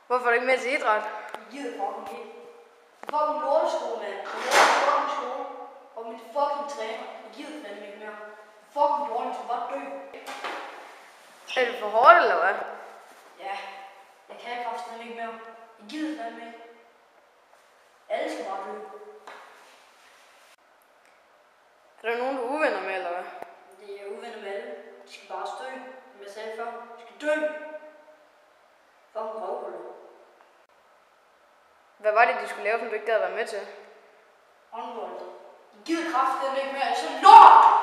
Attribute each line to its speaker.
Speaker 1: Hvorfor er du ikke med til idræt?
Speaker 2: Jeg gider fucking ikke. Fucking lortesko, mand. Jeg fucking sko. Og min fucking træner. Jeg gider fandme ikke mere. Fucking dårligt, du bare dø.
Speaker 1: Er det for hårdt, eller hvad?
Speaker 2: Ja, jeg kan kraftedeme ikke mere. Jeg gider fandme ikke. Alle skal bare dø.
Speaker 1: Er der nogen, du er uvenner med, eller hvad?
Speaker 2: Det er uvenner med alle. De skal bare dø. Som jeg sagde før. De skal dø. Fucking røvhuller.
Speaker 1: Hvad var det, de skulle lave, som du ikke gad være med til?
Speaker 2: Håndbold. Jeg gider kraftedeme ikke mere. Jeg er så lort!